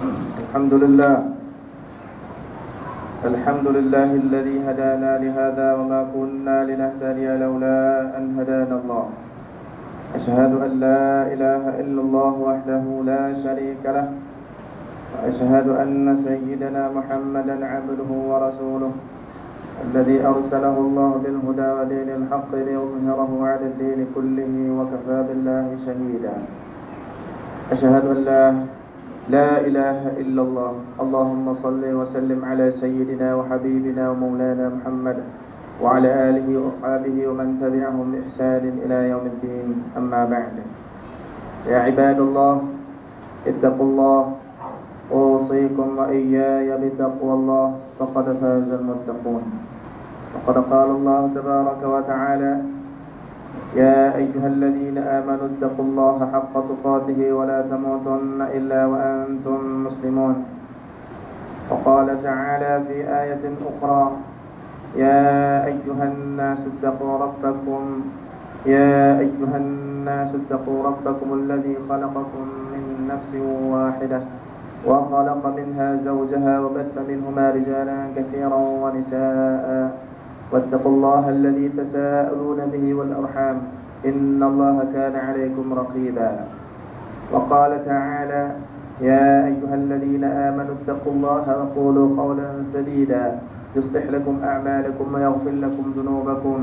الحمد لله الحمد لله الذي هدانا لهذا وما كنا لنهتدي لولا أن هدانا الله أشهد أن لا إله إلا الله وحده لا شريك له وأشهد أن سيدنا محمدا عبده ورسوله الذي أرسله الله بالهدى ودين الحق ليظهره على الدين كله وكفى بالله شهيدا أشهد أن لا إله إلا الله اللهم صل وسلم على سيدنا وحبيبنا ومولانا محمد وعلى آله وأصحابه ومن تبعهم بإحسان إلى يوم الدين أما بعد يا عباد الله اتقوا الله أوصيكم وإياي بتقوى الله فقد فاز المتقون وقد قال الله تبارك وتعالى يا أيها الذين آمنوا اتقوا الله حق تقاته ولا تموتن إلا وأنتم مسلمون وقال تعالى في آية أخرى يا أيها الناس اتقوا ربكم الذي خلقكم من نفس واحدة وخلق منها زوجها وبث منهما رجالا كثيرا ونساء واتقوا الله الذي تساءلون به والأرحام إن الله كان عليكم رقيبا وقال تعالى يا أيها الذين آمنوا اتقوا الله وقولوا قولا سديدا يصلح لكم أعمالكم ويغفر لكم ذنوبكم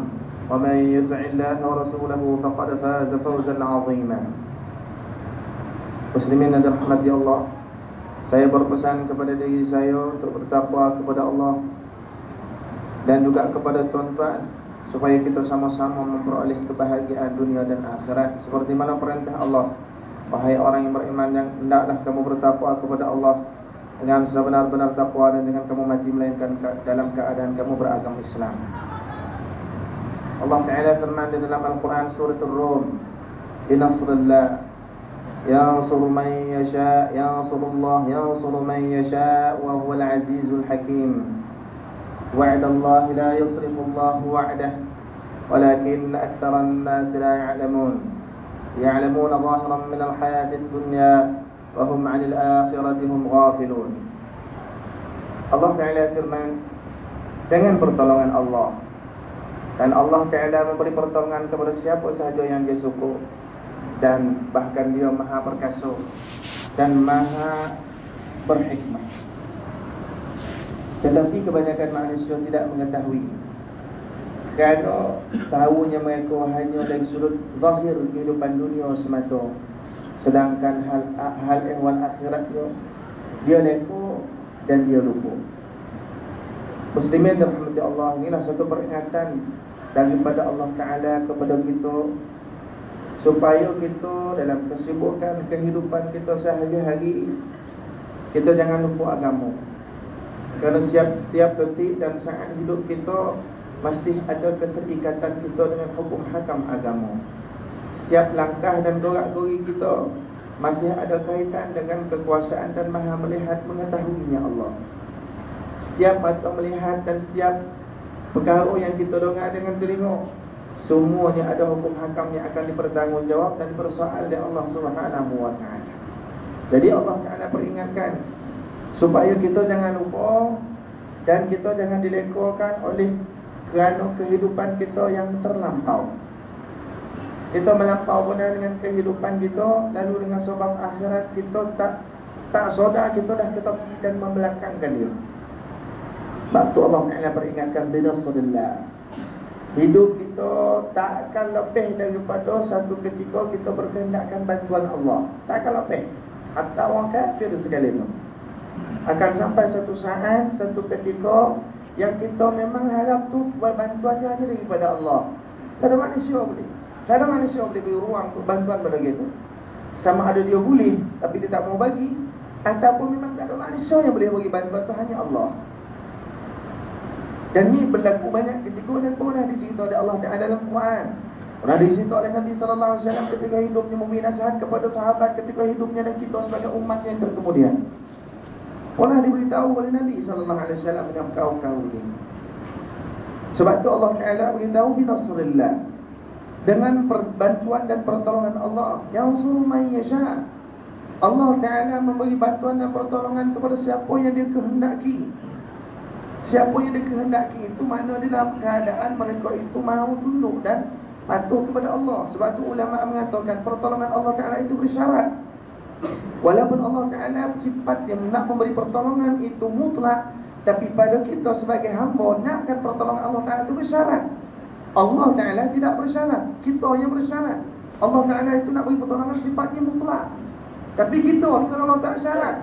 ومن يطع الله ورسوله فقد فاز فوزا عظيما. Muslimin dan rahmati Allah, saya berpesan kepada diri saya untuk bertakwa kepada Allah dan juga kepada tuan-tuan supaya kita sama-sama memperoleh kebahagiaan dunia dan akhirat seperti mana perintah Allah, wahai orang yang beriman, yang hendaklah kamu bertakwa kepada Allah dengan sebenar-benar takwa dan dengan kamu mati melainkan dalam keadaan kamu beragama Islam. Allah Ta'ala firman di dalam Al-Quran surah Ar-Rum, binasrillah yansuru man yasha yansurullah yansuru man yasha wa huwal azizul hakim. وعد الله لا يخلف الله وعده ولكن أكثر الناس لا يعلمون ظاهرا من الحياة الدنيا وهم عن الآخرة هم غافلون. Allah Ta'ala firman, dengan pertolongan Allah, dan Allah Ta'ala memberi pertolongan kepada siapa sahaja yang dia suka, dan bahkan dia maha perkasa dan maha berhikmah. Tetapi kebanyakan manusia tidak mengetahui, kerana tahunya mereka hanya dari sudut zahir kehidupan dunia semata, sedangkan hal ehwal akhiratnya dia leko dan dia lupa. Muslimin dan rahmati Allah, inilah satu peringatan daripada Allah Ta'ala kepada kita supaya kita dalam kesibukan kehidupan kita sehari-hari, kita jangan lupa agama. Kerana setiap detik dan saat hidup kita masih ada keterikatan kita dengan hukum hakam agama. Setiap langkah dan gerak-geri kita masih ada kaitan dengan kekuasaan dan maha melihat mengetahuinya Allah. Setiap mata melihat dan setiap perkara yang kita dengar dengan telinga, semuanya ada hukum hakam yang akan dipertanggungjawab dan dipersoal oleh Allah Subhanahu wa Ta'ala. Jadi Allah Ta'ala peringatkan supaya kita jangan lupa dan kita jangan dilekokan oleh kerana kehidupan kita yang terlampau. Kita melampau benar dengan kehidupan kita, lalu dengan sebab akhirat kita tak sedar kita dah tetapi dan membelakangkan dia. Sebab tu Allah Ta'ala peringatkan binasrillah, hidup kita tak akan lebih daripada satu ketika kita berkehendakkan bantuan Allah. Tak akan lebih, hatta orang kafir sekalipun. Akan sampai satu saat, satu ketika yang kita memang harap tu bantuannya hanya daripada Allah. Tak ada manusia boleh beri ruang untuk bantuan pada kita. Sama ada dia boleh tapi dia tak mau bagi, ataupun memang tak ada manusia yang boleh bagi bantuan tu, hanya Allah. Dan ini berlaku banyak ketika dan pernah dicerita oleh Allah Ta'ala dalam Quran. Pernah dicerita oleh Nabi SAW ketika hidupnya memberi nasihat kepada sahabat ketika hidupnya dan kita sebagai umat yang terkemudian. Pernah diberitahu oleh Nabi SAW dengan kaum-kaum ini. Sebab itu Allah Ta'ala beritahu binasrillah, dengan bantuan dan pertolongan Allah, yang suruh man yasha. Allah Ta'ala memberi bantuan dan pertolongan kepada siapa yang dia kehendaki. Siapa yang dia kehendaki itu mana dia dalam keadaan mereka itu mahu tunduk dan patuh kepada Allah. Sebab itu ulama mengatakan pertolongan Allah Ta'ala itu bersyarat. Walaupun Allah Ta'ala sifat yang nak memberi pertolongan itu mutlak, tapi pada kita sebagai hamba nakkan pertolongan Allah Ta'ala itu bersyarat. Allah Ta'ala tidak bersyarat, kita yang bersyarat. Allah Ta'ala itu nak beri pertolongan sifatnya mutlak, tapi kita kalau Allah tak syarat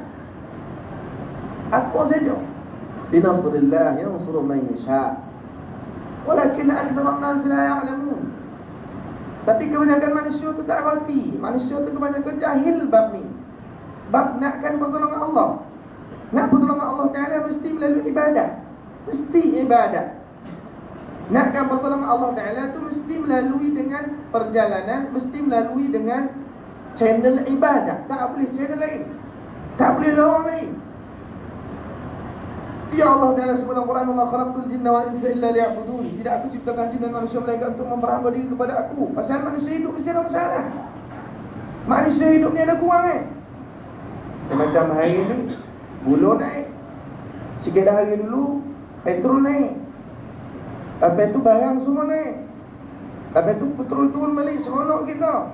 apa saja. Binasrillah yansuru man yasha walakin aktsarun nas la ya'lamun. Tapi kebanyakan manusia tu tak reti. Manusia tu kebanyakan jahil bab ni. Bab nakkan pertolongan Allah. Nak pertolongan Allah Ta'ala mesti melalui ibadah. Mesti ibadah. Nakkan pertolongan Allah Ta'ala tu mesti melalui dengan perjalanan, mesti melalui dengan channel ibadah. Tak boleh channel lain, tak boleh lawan lain. Ya Allah Ta'ala sebut dalam Quran, "Wa ma khalaqtul jinna wal insa illa liya'budun." Tidak aku ciptakan jin dan manusia melainkan untuk memperhamba diri kepada aku. Pasal manusia hidup mesti ada masalah. Manusia hidup ni ada kurang Macam hari ni gula naik, sikit dah hari dulu petrol naik, lepas tu barang semua naik, lepas tu petrol turun balik, seronok kita.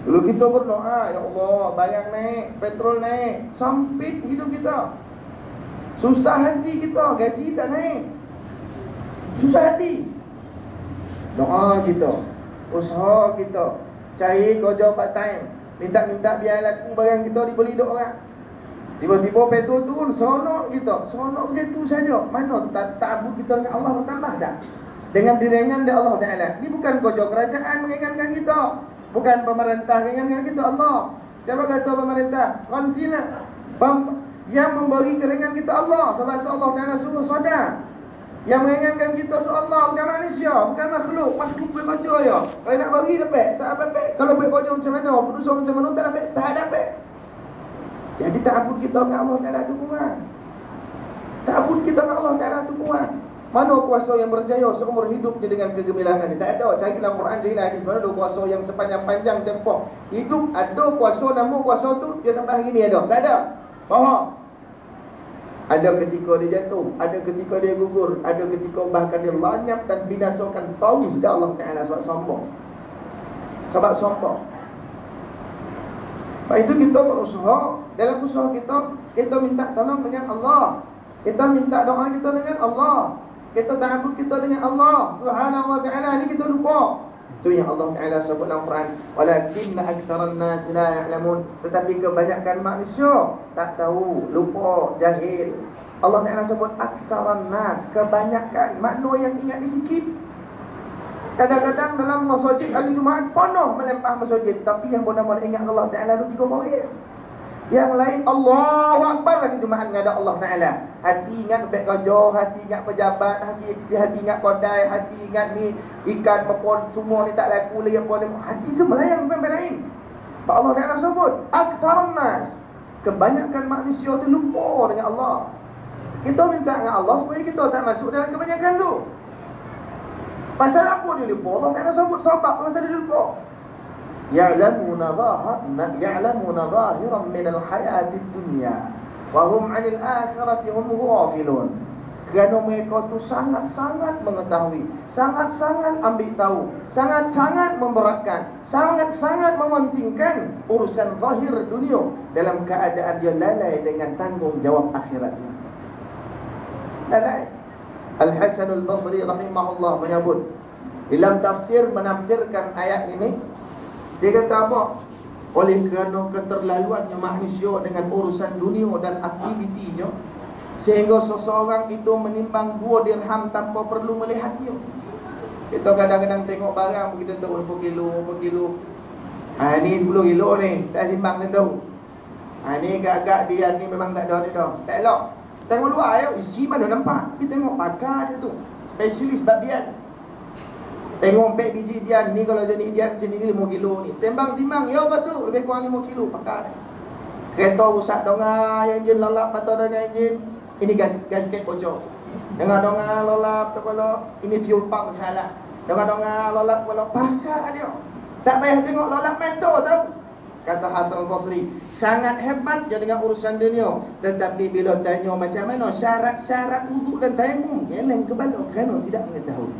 Dulu kita berdoa, ya Allah barang naik, petrol naik, sempit hidup kita, susah hati kita, gaji tak naik, susah hati. Doa kita, usaha kita, cari kerja part time, minta biar laku barang kita dibeli duk orang. Tiba-tiba petrol turun, seronok kita, seronok macam tu saja. Mana ta'abud kita dengan Allah bertambah tak? Dengan diringan dari Allah Ta'ala. Ini bukan kerja kerajaan meringankan kita, bukan pemerintah meringankan kita. Allah, siapa kata pemerintah? Kontina yang memberi keringan kita Allah. Sebab tu Allah Ta'ala suruh sadar. Yang meringankan kita tu Allah, bukan manusia, bukan makhluk. Makhluk boleh kerja ya. Kalau nak bagi dapat, tak dapat. Kalau boleh kerja macam mana, berusaha macam mana, tak dapat, tak dapat. Jadi ta'abud kita dengan Allah Ta'ala tu kurang. Ta'abud kita dengan Allah Ta'ala tu kurang. Mana kuasa yang berjaya seumur hidupnya dengan kegemilangan ni? Tak ada. Cari dalam Quran, cari hadis, mana ada kuasa yang sepanjang-panjang tempoh hidup. Ada kuasa, nama kuasa tu dia sampai hari ni ada? Tak ada. Faham? Ada ketika dia jatuh, ada ketika dia gugur, ada ketika bahkan dia lenyap dan binasakan tauhid Allah Ta'ala sebab sombong. Sebab sombong. Sebab itu kita berusaha. Dalam usaha kita minta tolong dengan Allah. Kita minta doa kita dengan Allah. Kita ta'abud kita dengan Allah Subhanahu wa ta'ala. Ini kita lupa. Itu yang Allah Ta'ala sebut dalam Quran, "Walakinna aktsaran nas la ya'lamun." Tetapi kebanyakan manusia tak tahu, lupa, jahil. Allah Ta'ala sebut aktsaran nas, kebanyakan. Makna yang ingat ni sikit. Kadang-kadang dalam masjid hari Jumaat penuh melempah masjid, tapi yang benar-benar ingat Allah Ta'ala tu 3 orang. Yang lain Allahu Akbar lagi Jumaat enggak ada Allah Ta'ala. Hati ingat baik kerja, hati ingat pejabat, hati ingat kodai, hati ingat ni ikan pepon semua ni tak laku lagi apa ni. Hati tu melayang sampai lain. Pak Allah Ta'ala sebut aktsarun nas, kebanyakan manusia tu lupa dengan Allah. Kita minta dengan Allah supaya kita tak masuk dalam kebanyakan tu. Pasal apa dia lupa? Allah Ta'ala sebut sebab pasal dia lupa. Ya'lamuna zahiran min al-hayati dunya wa hum 'anil akhirati hum ghafilun. Kerana mereka tu sangat-sangat mengetahui, sangat-sangat ambil tahu, sangat-sangat memberatkan, sangat-sangat mementingkan urusan zahir dunia dalam keadaan dia lalai dengan tanggungjawab akhiratnya. Lalai. Al-Hasan al-Basri rahimahullah menyebut dalam tafsir menafsirkan ayat ini, dia kata apa? Oleh kerana keterlaluannya manusia dengan urusan dunia dan aktivitinya, sehingga seseorang itu menimbang 2 dirham tanpa perlu melihatnya. Kita kadang-kadang tengok barang, kita tahu berapa kilo. Ni 10 kilo ni, tak timbang tentu. Ni agak-agak dia ni memang tak ada ni dah. Tak elok. Tengok luar isi mana nampak. Kita tengok pakar dia tu, spesialis babian. Tengok 4 biji dian ni, kalau jenis dian macam ni 5 kilo ni. Timbang, ya betul, lebih kurang 5 kilo pakar. Kereta rusak dongar, yang enjin lalap mata dengan enjin. Ini gasket bocor. Dongar lalap kepala, ini fuel pump salah. Dongar lalap kepala, pakar dia. Tak payah tengok lalap mentor tau. Kata Hasan al-Basri, sangat hebat je dengan urusan dunia. Tetapi bila tanya macam mana syarat-syarat wuduk dan tayamum, geleng kepala kerana tidak mengetahui.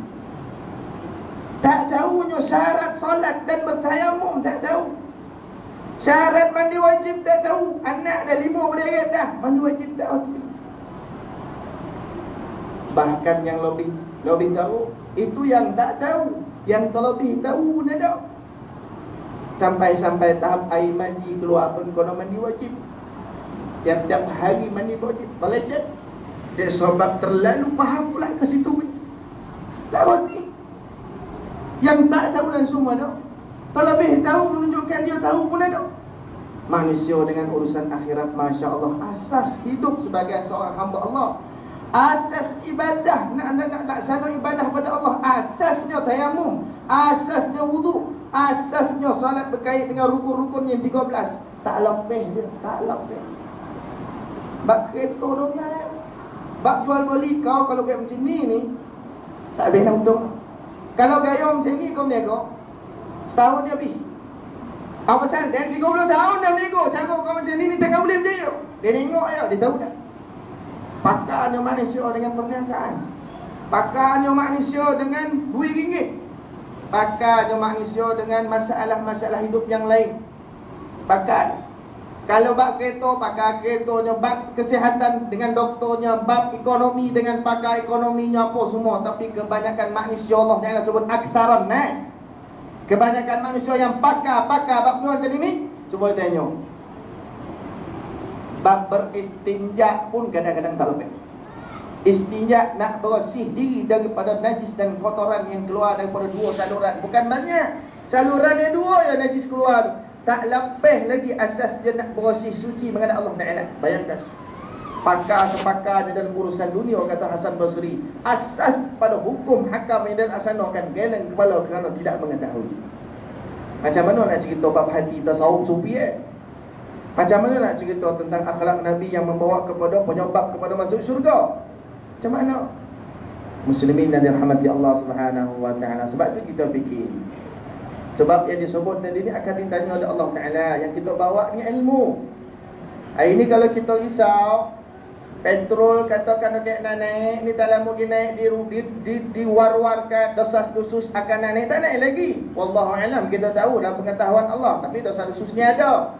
Tak tahunya syarat solat dan bertayamum, tak tahu. Syarat mandi wajib tak tahu. Anak dah 5 berderet dah, mandi wajib tak tahu. Bahkan yang lebih tahu, itu yang tak tahu. Yang terlebih tahu pun ada. Sampai tahap air mazi keluar pun kena mandi wajib. Tiap-tiap hari mandi wajib. Terlecet. Dia sebab terlalu faham pula ke situ. Tak wajib. Yang tak tahu dan semua ada. Terlebih tahu menunjukkan dia tahu pun ada. Manusia dengan urusan akhirat, Masya Allah, asas hidup sebagai seorang hamba Allah, asas ibadah, nak laksana ibadah pada Allah, asasnya tayamum, asasnya wudu, asasnya salat berkait dengan rukun-rukun yang 13. Tak lebih je, tak lebih. Bab kereta dunia, bab jual beli kau kalau kayak macam ni tak boleh nak untung. Kalau gaya macam ni kau nego, setahun dia habis. Apa pasal? Dan 30 tahun dah nego. Cara kau macam ni takkan boleh berjaya. Dia tengok je, dia tahu tak? Pakarnya manusia dengan perniagaan, pakarnya manusia dengan RM2, pakarnya manusia dengan masalah-masalah hidup yang lain. Pakar. Kalau bab kereta, pakar keretanya, bab kesihatan dengan doktornya, bab ekonomi dengan pakar ekonominya, apa semua. Tapi kebanyakan manusia, Allah Ta'ala sebut aktaran nas, kebanyakan manusia yang pakar bab nuan tadi ni, cuba tanya, bab beristinja pun kadang-kadang tak lebih. Istinja, nak bersih diri daripada najis dan kotoran yang keluar daripada 2 saluran. Bukan banyak, saluran yang 2 yang najis keluar. Tak lebih lagi asas dia nak bersih suci menghadap Allah Ta'ala. Bayangkan, pakar dalam urusan dunia, kata Hasan Basri, asas pada hukum hakam yang dilaksanakan geleng kepala kerana tidak mengetahui. Macam mana nak cerita bab hati tasawuf sufi Macam mana nak cerita tentang akhlak Nabi yang membawa kepada penyebab kepada masuk syurga? Macam mana? Muslimin yang dirahmati Allah Subhanahu wa Ta'ala. Sebab tu kita fikir, sebab yang disebut tadi ni akan ditanya oleh Allah Ta'ala. Yang kita bawa ni ilmu. Hari ni kalau kita risau, petrol katakan nak naik, ni tak lama lagi naik, diwar-warkan, dosas-dosus akan naik, tak naik lagi. Wallahu alam, kita tahu dalam pengetahuan Allah. Tapi dosa-dosus ni ada.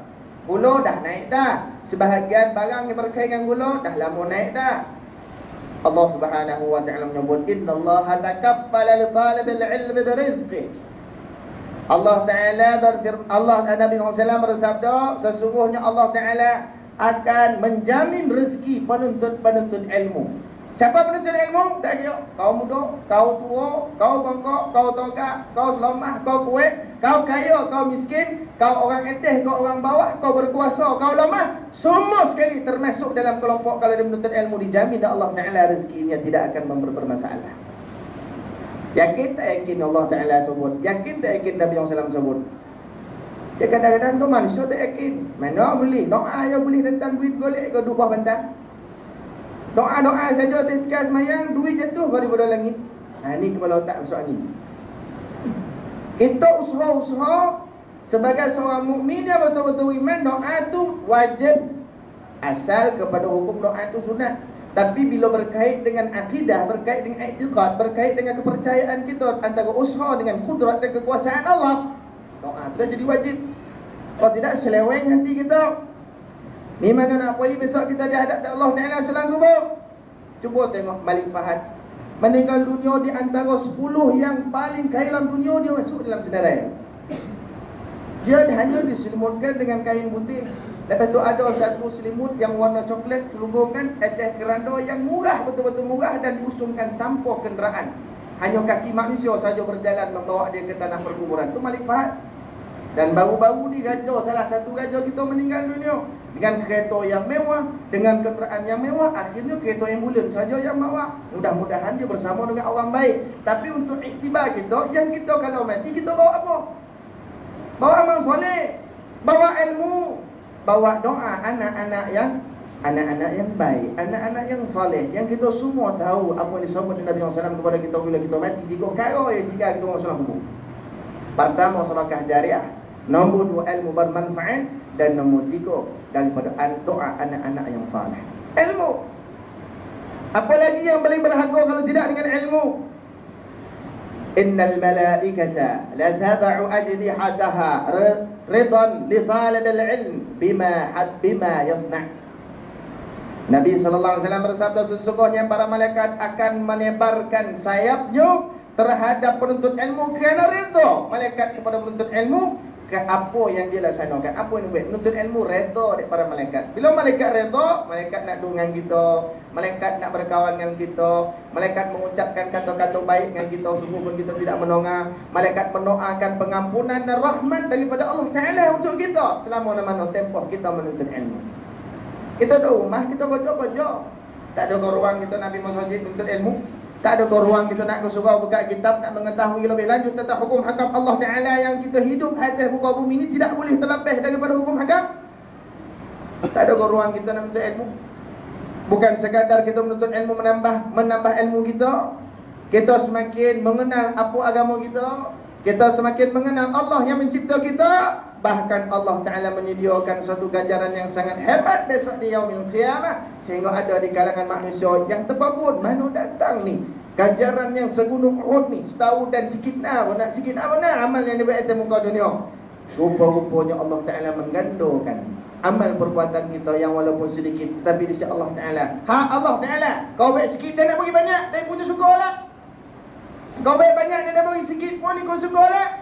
Gula dah naik dah. Sebahagian barang yang berkaitan dengan gula dah lama naik dah. Allah Subhanahu wa Ta'ala menyebut, innallaha takaffala li talibil ilmi birizqi. Allah Ta'ala Nabi SAW bersabda, sesungguhnya Allah Ta'ala akan menjamin rezeki penuntut ilmu. Siapa penuntut ilmu? Tak kira kau muda, kau tua, kau bangkok, kau togak, kau selamah, kau kuat, kau kaya, kau miskin, kau orang eteh, kau orang bawah, kau berkuasa, kau lemah, semua sekali termasuk dalam kelompok. Kalau dia menuntut ilmu, dijamin Allah Ta'ala rezekinya tidak akan bermasalah. Yakin tak yakin Allah Ta'ala sebut? Yakin tak yakin Nabi SAW sebut? Ya kadang-kadang tu manusia tak yakin. Mana boleh? Doa yang boleh tentang duit golek ke dupah bantang. Doa-doa saja ketika semayang, duit jatuh daripada langit. Ini kepala otak masuk angin. Kita usaha-usaha sebagai seorang mukmin yang betul-betul iman, doa tu wajib. Asal kepada hukum doa tu sunat. Tapi bila berkait dengan akidah, berkait dengan i'tiqad, berkait dengan kepercayaan kita antara usaha dengan kudrat dan kekuasaan Allah, doa itu jadi wajib. Kalau tidak, seleweng hati kita. Ni mana nak pergi besok kita dihadap Allah Ta'ala selang kubur. Cuba tengok Malik Fahad, meninggal dunia di antara 10 yang paling kaya dalam dunia, dia masuk dalam senarai. Dia hanya diselimutkan dengan kain putih. Lepas tu ada satu selimut yang warna coklat, selubungkan atas keranda yang murah, betul-betul murah, dan diusungkan tanpa kenderaan. Hanya kaki manusia saja berjalan membawa dia ke tanah perkuburan. Itu Malik Fahad. Dan baru-baru ni salah satu raja kita meninggal dunia dengan kereta yang mewah, dengan kenderaan yang mewah. Akhirnya kereta ambulans saja yang bawa. Mudah-mudahan dia bersama dengan orang baik. Tapi untuk iktibar kita, yang kita kalau mati, kita bawa apa? Bawa amal soleh, bawa ilmu, bawa doa, anak-anak yang baik, anak-anak yang soleh, yang kita semua tahu apa yang disebut Nabi SAW kepada kita bila kita mati. 3 perkara yang 3 kita orang salah kubur. Pertama, sedekah jariah. Nombor 2, ilmu bermanfaat. Dan nombor 3, daripada doa anak-anak yang saleh. Ilmu. Apa lagi yang paling berharga kalau tidak dengan ilmu? Innal malaikata la tad'u ajnihataha ridan li talib al-ilm bima yasna'. Nabi sallallahu alaihi wasallam bersabda, sesungguhnya para malaikat akan menebarkan sayapnya terhadap penuntut ilmu kerana redha malaikat kepada penuntut ilmu ke apa yang dia laksanakan, apa yang buat. Penuntut ilmu redha daripada malaikat. Bila malaikat redha, malaikat nak dengan kita, malaikat nak berkawan dengan kita, malaikat mengucapkan kata-kata baik dengan kita sungguh pun kita tidak menongah. Malaikat mendoakan pengampunan dan rahmat daripada Allah Taala untuk kita selama mana tempoh kita menuntut ilmu. Kita di rumah, kita baca-baca. Tak ada ruang kita nak pergi masjid menuntut ilmu. Tak ada ruang kita nak kesuka buka kitab, nak mengetahui lebih lanjut tentang hukum hakam Allah Ta'ala yang kita hidup atas muka bumi ini tidak boleh terlepas daripada hukum hakam. Tak ada ruang kita nak menuntut ilmu. Bukan sekadar kita menuntut ilmu menambah ilmu kita. Kita semakin mengenal apa agama kita. Kita semakin mengenal Allah yang mencipta kita. Bahkan Allah Ta'ala menyediakan satu ganjaran yang sangat hebat besok di yaumil qiyamah. Sehingga ada di kalangan manusia yang terbangun, mana datang ni ganjaran yang segunung Uhud ni, setahun dan sikit nak sikit apa nak amal yang dibuat atas muka dunia. Rupa-rupanya Allah Ta'ala menggandakan amal perbuatan kita yang walaupun sedikit, tapi di sisi Allah Ta'ala, Allah Ta'ala, kau baik sikit dan nak bagi banyak, dan punya syukur lah. Kau baik banyak dan nak bagi sikit pun kau syukur lah.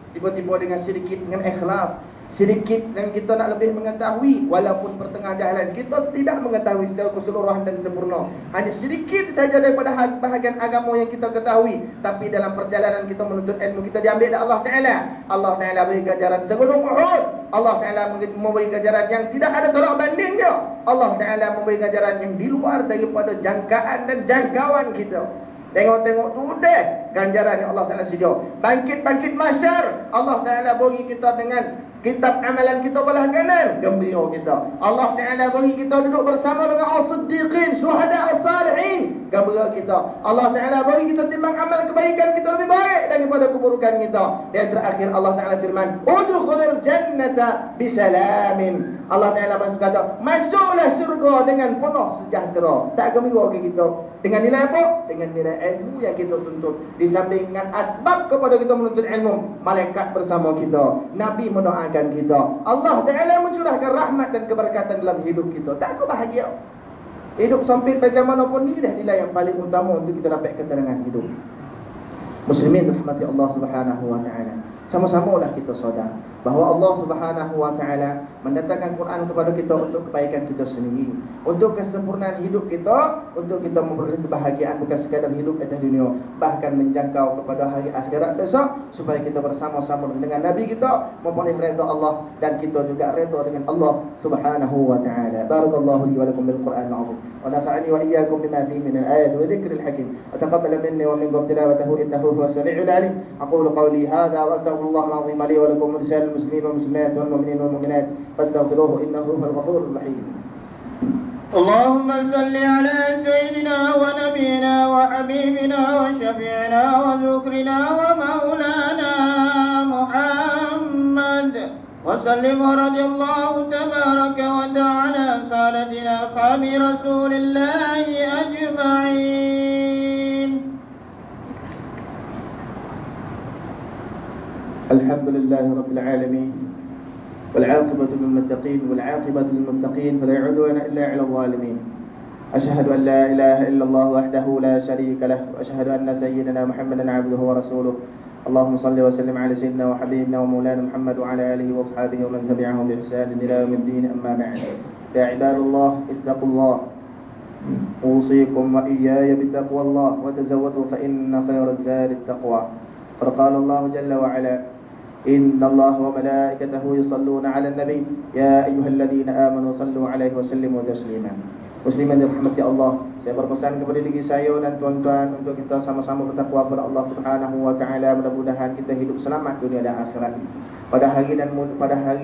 Tiba-tiba dengan sedikit, dengan ikhlas, sedikit dan kita nak lebih mengetahui, walaupun pertengah jalan kita tidak mengetahui secara keseluruhan dan sempurna, hanya sedikit saja daripada bahagian agama yang kita ketahui, tapi dalam perjalanan kita menuntut ilmu kita diambil oleh Allah Ta'ala. Allah Ta'ala beri ganjaran segunung Uhud. Allah Ta'ala memberi ganjaran yang tidak ada tolak bandingnya. Allah Ta'ala memberi ganjaran yang di luar daripada jangkaan dan jangkauan kita. Tengok-tengok tu deh ganjaran yang Allah Ta'ala sedia. Bangkit-bangkit mahsyar, Allah Ta'ala bagi kita dengan kitab amalan kita belah kanan, gembira kita. Allah Ta'ala bagi kita duduk bersama dengan as-siddiqin, syuhada as-salihin, gembira kita. Allah Ta'ala bagi kita timbang amal kebaikan kita lebih baik daripada keburukan kita. Dan terakhir Allah Ta'ala firman, udkhulul jannata bisalamin. Allah Ta'ala berkata, masuklah syurga dengan penuh sejahtera. Tak gembira ke kita? Dengan nilai apa? Dengan nilai ilmu yang kita tuntut. Disambungkan asbab kepada kita menuntut ilmu, malaikat bersama kita, Nabi mendoakan kita, Allah Ta'ala mencurahkan rahmat dan keberkatan dalam hidup kita. Tak aku bahagia. Hidup sempit macam mana pun, ni dah nilai yang paling utama untuk kita dapat keterangan hidup. Muslimin rahmati Allah Subhanahu wa Ta'ala, sama-samalah kita sadar bahawa Allah Subhanahu wa Ta'ala mendatangkan Quran kepada kita untuk kebaikan kita sendiri, untuk kesempurnaan hidup kita, untuk kita memperoleh kebahagiaan bukan sekadar hidup atas dunia, bahkan menjangkau kepada hari akhirat besok, supaya kita bersama-sama dengan Nabi kita memperoleh redha Allah dan kita juga redha dengan Allah Subhanahu wa Ta'ala. Barakallahu li wa lakum bil Qur'anil 'azim wa nafa'ani wa iyyakum bima fihi min al-ayati wa dhikril hakim wa taqabbal minni wa minkum tilawatahu innahu huwas sami'ul 'alim. Aqulu qawli hadha wa astaghfirullahal 'azim li wa lakum wa lisal المسلمين والمسلمات والمؤمنين والمؤمنات فاستغفروه إنه هو الغفور الرحيم. اللهم صل على سيدنا ونبينا وحبيبنا وشفيعنا وذكرنا ومولانا محمد وسلم رضي الله تبارك وتعالى عن سادتنا أصحاب رسول الله أجمعين. الحمد لله رب العالمين والعاقبة للمتقين فلا عدوان إلا على الظالمين. أشهد أن لا إله إلا الله وحده لا شريك له وأشهد أن سيدنا محمدا عبده ورسوله. اللهم صل وسلم على سيدنا وحبيبنا ومولانا محمد وعلى آله وأصحابه ومن تبعهم بإحسان إلى يوم الدين. أما بعد، يا عباد الله اتقوا الله، أوصيكم وإياي بتقوى الله وتزودوا فإن خير الزاد التقوى. فقال الله جل وعلا إن الله وملائكته يصلون على النبي يا أيها الذين آمنوا صلوا عليه وسلموا تسليما. Muslimin dirahmati Allah, saya berpesan kepada diri saya dan tuan-tuan untuk kita sama-sama bertakwa kepada Allah Subhanahu wa Ta'ala. Mudah-mudahan kita hidup selamat dunia dan akhirat. Pada hari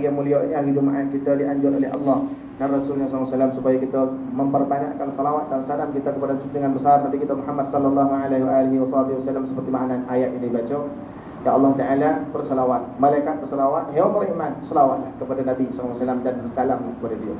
yang mulia ini, hari Jumaat, kita dianjur oleh Allah dan Rasulnya SAW supaya kita memperbanyakkan salawat dan salam kita kepada junjungan besar Nabi kita Muhammad sallallahu alaihi wasallam seperti makna ayat ini baca. Ya Allah Ta'ala bersalawat, malaikat bersalawat, ya orang beriman salawatlah kepada Nabi SAW dan salam kepada dia.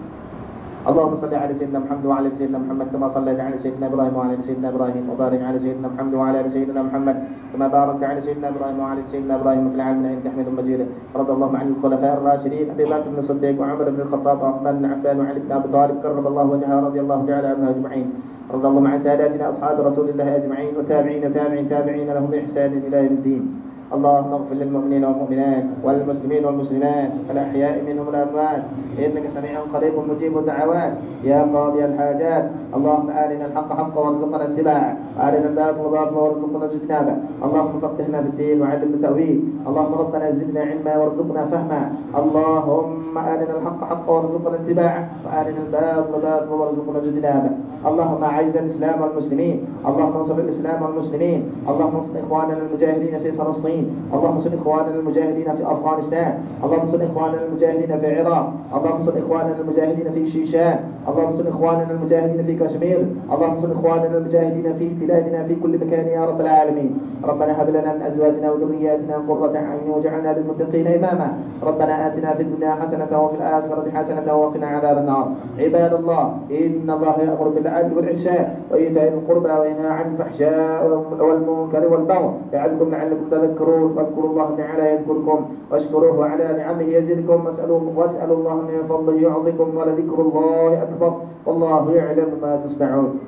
Allahumma salli ala sayyidina Muhammad wa ala sayyidina Muhammad kama sallaita ala sayyidina Ibrahim wa ala sayyidina Ibrahim wa barik ala sayyidina Muhammad wa ala sayyidina Muhammad kama barakta ala sayyidina Ibrahim wa ala sayyidina Ibrahim fil alamin innaka Hamidum Majid. Radallahu anil khulafa'ir rasyidin Abi Bakr bin Siddiq wa Umar bin Al-Khattab wa Uthman bin Affan wa Ali bin Abi Talib karramallahu wajhahu radiyallahu ta'ala anhum ajma'in. Radallahu ma'a sadatina ashab Rasulillah ajma'in wa tabi'in tabi'in lahum bi ihsan ila yawmiddin. اللهم اغفر للمؤمنين والمؤمنات والمسلمين والمسلمات الأحياء منهم والأموات إنك سميع قريب مجيب الدعوات يا قاضي الحاجات. اللهم أرنا الحق حقا وارزقنا اتباعه وأرنا الباطل باطلا وارزقنا اجتنابه. اللهم فقهنا في الدين وعلمنا التأويل. اللهم ربنا زدنا علما وارزقنا فهما. اللهم أرنا الحق حقا وارزقنا اتباعه وأرنا الباطل باطلا وارزقنا اجتنابه. اللهم أعز الإسلام والمسلمين. اللهم انصر الإسلام والمسلمين. اللهم انصر إخواننا المجاهدين في فلسطين. اللهم انصر إخواننا المجاهدين في أفغانستان. اللهم انصر إخواننا المجاهدين في العراق. اللهم انصر إخواننا المجاهدين في شيشان. اللهم انصر إخواننا المجاهدين في كشمير. اللهم انصر إخواننا المجاهدين في بلادنا في كل مكان يا رب العالمين. ربنا هب لنا من أزواجنا وذرياتنا قرة أعين واجعلنا للمتقين إماما. ربنا آتنا في الدنيا حسنة وفي الآخرة حسنة وقنا عذاب النار. عباد الله إن الله يأمر بالعدل والإحسان وإيتاء ذي القربى وينهى عن الفحشاء والمنكر والبغي يعظكم لعلكم تذكرون. واذكروا الله تعالى يذكركم واشكروه على نعمه يزدكم واسألوا الله من فضله يعظكم ولذكر الله أكبر والله يعلم ما تصنعون.